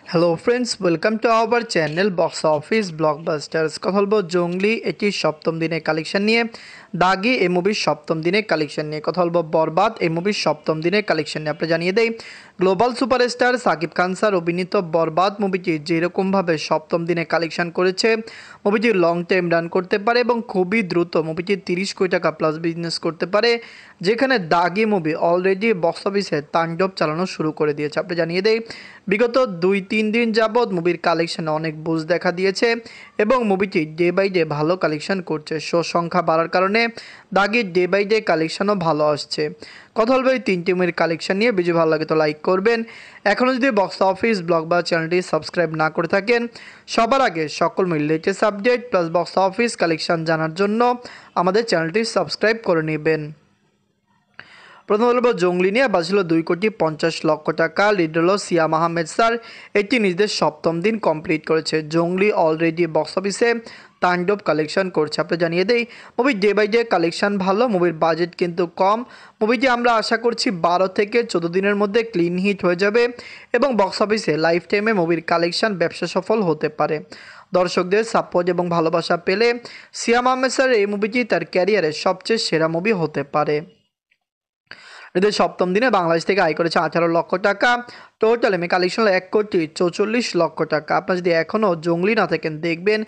Hello friends, welcome to our channel box office blockbusters. কথা বলবো জঙ্গলি এটির সপ্তম দিনের কালেকশন নিয়ে, দাগি এই মুভির সপ্তম দিনের কালেকশন নিয়ে, কথা বলবো বরবাদ এই মুভির সপ্তম দিনের কালেকশন নিয়ে। আপনি জানিয়ে দেই, global superstar Shakib Khan sir অভিনীত বরবাদ মুভিটি যেরকমভাবে সপ্তম দিনে কালেকশন করেছে, মুভিটি লং টাইম রান করতে পারে এবং খুবই দ্রুত মুভিটি 30 কোটি টাকা প্লাস বিজনেস করতে পারে, যেখানে দাগি মুভি অলরেডি বক্স অফিসে তাণ্ডব চালানো শুরু করে দিয়েছে। আপনি জানিয়ে দেই, বিগত 2-3 দিন যাবৎ মুভির কালেকশনে অনেক বুজ দেখা দিয়েছে এবং মুভিটি ডে বাই ডে ভালো কালেকশন করছে। শো সংখ্যা বাড়ার কারণে দাগির ডে বাই ডে কালেকশনও ভালো আসছে। কথা বলবো এই তিনটি মুভির কালেকশন নিয়ে। ভিডিও ভালো লাগে তো লাইক করবেন। এখনও যদি বক্স অফিস ব্লগ বা চ্যানেলটি সাবস্ক্রাইব না করে থাকেন, সবার আগে সকল মুভির latest update plus box office collection জানার জন্য আমাদের চ্যানেলটি সাবস্ক্রাইব করে নেবেন। প্রথম বলব জঙ্গলি নিয়ে বাজছিল 2,50,00,000 টাকা। লিড হল সিয়াম আহমেদ স্যার। এটি নিজেদের সপ্তম দিন কমপ্লিট করেছে। জঙ্গলি অলরেডি বক্স অফিসে তাণ্ডব কালেকশন করছে। আপনি জানিয়ে দেই, মুভির ডে বাই ডে কালেকশন ভালো, মুভির বাজেট কিন্তু কম। মুভিটি আমরা আশা করছি 12 থেকে 14 দিনের মধ্যে ক্লিন হিট হয়ে যাবে এবং বক্স অফিসে লাইফ টাইমে মুভির কালেকশন ব্যবসা সফল হতে পারে। দর্শকদের সাপোর্ট এবং ভালোবাসা পেলে সিয়াম আহমেদ স্যার এই মুভিটি তার ক্যারিয়ারের সবচেয়ে সেরা মুভি হতে পারে। এদের সপ্তম দিনে বাংলাদেশ থেকে আয় করেছে 18 লক্ষ টাকা। টোটাল এমএ কালেকশন 1,44,00,000 টাকা। আপনার যদি এখনও জঙ্গলি না থাকেন, দেখবেন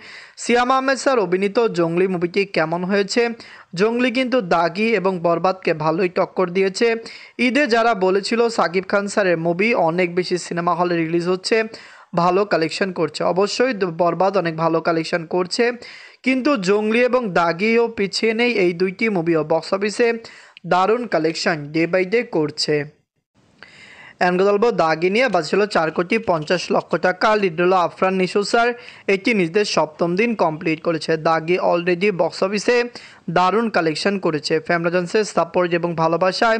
সিয়াম আহমেদ স্যার অভিনীত জঙ্গলি মুভিটি কেমন হয়েছে। জঙ্গলি কিন্তু দাগি এবং বরবাদকে ভালোই টক্কর দিয়েছে। ঈদে যারা বলেছিল সাকিব খান স্যারের মুভি অনেক বেশি সিনেমা হলে রিলিজ হচ্ছে, ভালো কালেকশন করছে, অবশ্যই বরবাদ অনেক ভালো কালেকশন করছে, কিন্তু জঙ্গলি এবং দাগিও পিছিয়ে নেই। এই দুইটি মুভিও বক্স অফিসে দারুণ কালেকশন ডে বাই ডে করছে। গল্প দাগি নিয়ে বাজছিল 4,50,00,000 টাকা। লিড হল আফরান নিশো স্যার। এটি নিজেদের সপ্তম দিন কমপ্লিট করেছে। দাগি অলরেডি বক্স অফিসে দারুণ কালেকশন করেছে। ফ্যামিলিজন্সের সাপোর্ট এবং ভালোবাসায়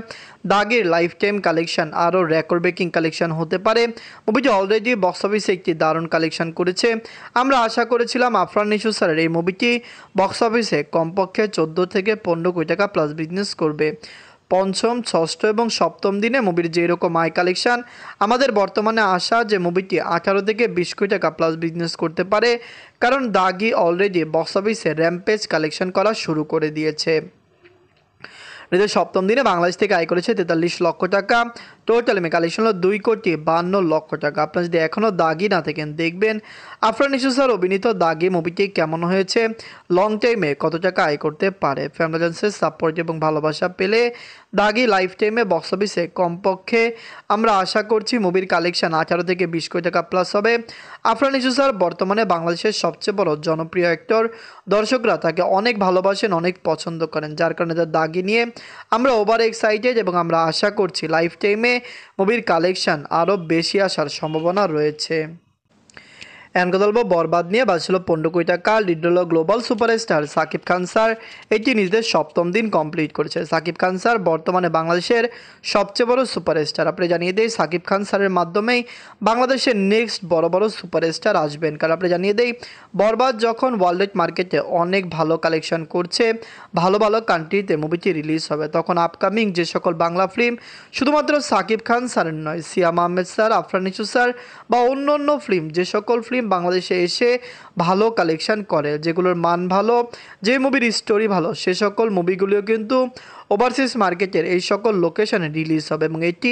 দাগির লাইফ টাইম কালেকশন আরও রেকর্ড ব্রেকিং কালেকশন হতে পারে। মুভিটি অলরেডি বক্স অফিসে একটি দারুণ কালেকশন করেছে। আমরা আশা করেছিলাম আফরান নিশো স্যারের এই মুভিটি বক্স অফিসে কমপক্ষে 14 থেকে 15 কোটি টাকা প্লাস বিজনেস করবে। পঞ্চম, ষষ্ঠ এবং সপ্তম দিনে মুভির যেরকম আয় কালেকশন, আমাদের বর্তমানে আশা যে মুভিটি 18 থেকে 20 কোটি টাকা প্লাস বিজনেস করতে পারে, কারণ দাগি অলরেডি বক্স অফিসে র্যাম্পেজ কালেকশন করা শুরু করে দিয়েছে। এদের সপ্তম দিনে বাংলাদেশ থেকে আয় করেছে 43 লক্ষ টাকা। টোটাল এমএ কালেকশন হলো 2,52,00,000 টাকা। আপনার যদি এখনও দাগি না থাকেন, দেখবেন আফরান নিশো স্যার অভিনীত দাগি মুভিটি কেমন হয়েছে, লং টাইমে কত টাকা আয় করতে পারে। ফ্যামিলিজন্সের সাপোর্ট এবং ভালোবাসা পেলে দাগি লাইফ টাইমে বক্স অফিসে কমপক্ষে আমরা আশা করছি মুভির কালেকশন 18 থেকে 20 কোটি টাকা প্লাস হবে। আফরান নিশো স্যার বর্তমানে বাংলাদেশের সবচেয়ে বড় জনপ্রিয় অ্যাক্টর। দর্শকরা তাকে অনেক ভালোবাসেন, অনেক পছন্দ করেন, যার কারণে তার দাগি নিয়ে আমরা ওভার এক্সাইটেড এবং আমরা আশা করছি লাইফ টাইমে মুভির কালেকশন আরও বেশি আসার সম্ভাবনা রয়েছে। গল্প বরবাদ নিয়ে বাজছিল 15 কোটি টাকা। লিড হল global superstar Shakib Khan sir. এটি নিজেদের সপ্তম দিন কমপ্লিট করেছে। সাকিব খান স্যার বর্তমানে বাংলাদেশের সবচেয়ে বড় সুপারস্টার। আপনি জানিয়ে দেই, সাকিব খান স্যারের মাধ্যমেই বাংলাদেশের নেক্সট বড় বড় সুপারস্টার আসবেন। কারণ আপনি জানিয়ে দেই, বরবাদ যখন ওয়ার্ল্ড মার্কেটে অনেক ভালো কালেকশন করছে, ভালো ভালো কান্ট্রিতে মুভিটি রিলিজ হবে, তখন আপকামিং যে সকল বাংলা ফিল্ম শুধুমাত্র সাকিব খান স্যারের নয়, সিয়াম আহমেদ স্যার, আফরান নিশো স্যার বা অন্য অন্য ফিল্ম, যে সকল ফিল্ম বাংলাদেশে এসে ভালো কালেকশন করে, যেগুলোর মান ভালো, যে মুভির স্টোরি ভালো, সে সকল মুভিগুলিও কিন্তু ওভারসিজ মার্কেটের এই সকল লোকেশনে রিলিজ হবে এবং এটি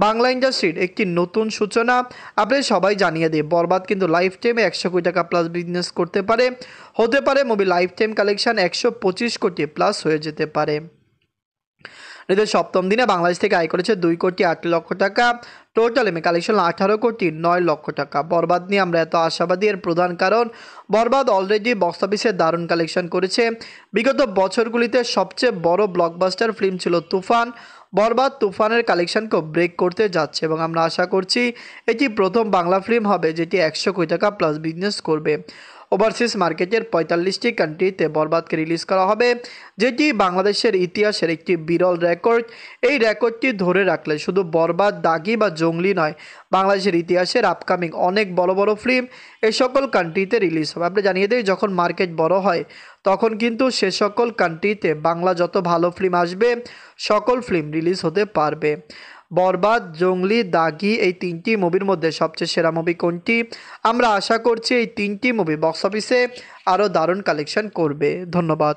বাংলা ইন্ডাস্ট্রির একটি নতুন সূচনা। আপনি সবাই জানিয়ে দিই, বরবাদ কিন্তু লাইফ টাইমে 100 কোটি টাকা প্লাস বিজনেস করতে পারে, হতে পারে মুভি লাইফ টাইম কালেকশন 125 কোটি প্লাস হয়ে যেতে পারে। এদের সপ্তম দিনে বাংলাদেশ থেকে আয় করেছে 2,08,00,000 টাকা। টোটাল এমএ কালেকশন 18,09,00,000 টাকা। বরবাদ নিয়ে আমরা এত আশাবাদী এর প্রধান কারণ বরবাদ অলরেডি বক্স অফিসে দারুণ কালেকশন করেছে। বিগত বছরগুলিতে সবচেয়ে বড় ব্লকবাস্টার ফিল্ম ছিল তুফান। বরবাদ তুফানের কালেকশনকেও ব্রেক করতে যাচ্ছে এবং আমরা আশা করছি এটি প্রথম বাংলা ফিল্ম হবে যেটি 100 কোটি টাকা প্লাস বিজনেস করবে। ওভারসিজ মার্কেটের 45টি কান্ট্রিতে বরবাদকে রিলিজ করা হবে, যেটি বাংলাদেশের ইতিহাসের একটি বিরল রেকর্ড। এই রেকর্ডটি ধরে রাখলে শুধু বরবাদ, দাগি বা জঙ্গলি নয়, বাংলাদেশের ইতিহাসের আপকামিং অনেক বড় বড় ফিল্ম এই সকল কান্ট্রিতে রিলিজ হবে। আপনি জানিয়ে দেই, যখন মার্কেট বড় হয় তখন কিন্তু সে সকল কান্ট্রিতে বাংলা যত ভালো ফিল্ম আসবে সকল ফিল্ম রিলিজ হতে পারবে। বরবাদ, জঙ্গলি, দাগি এই তিনটি মুভির মধ্যে সবচেয়ে সেরা মুভি কোনটি? আমরা আশা করছি এই তিনটি মুভি বক্স অফিসে আরও দারুণ কালেকশন করবে। ধন্যবাদ।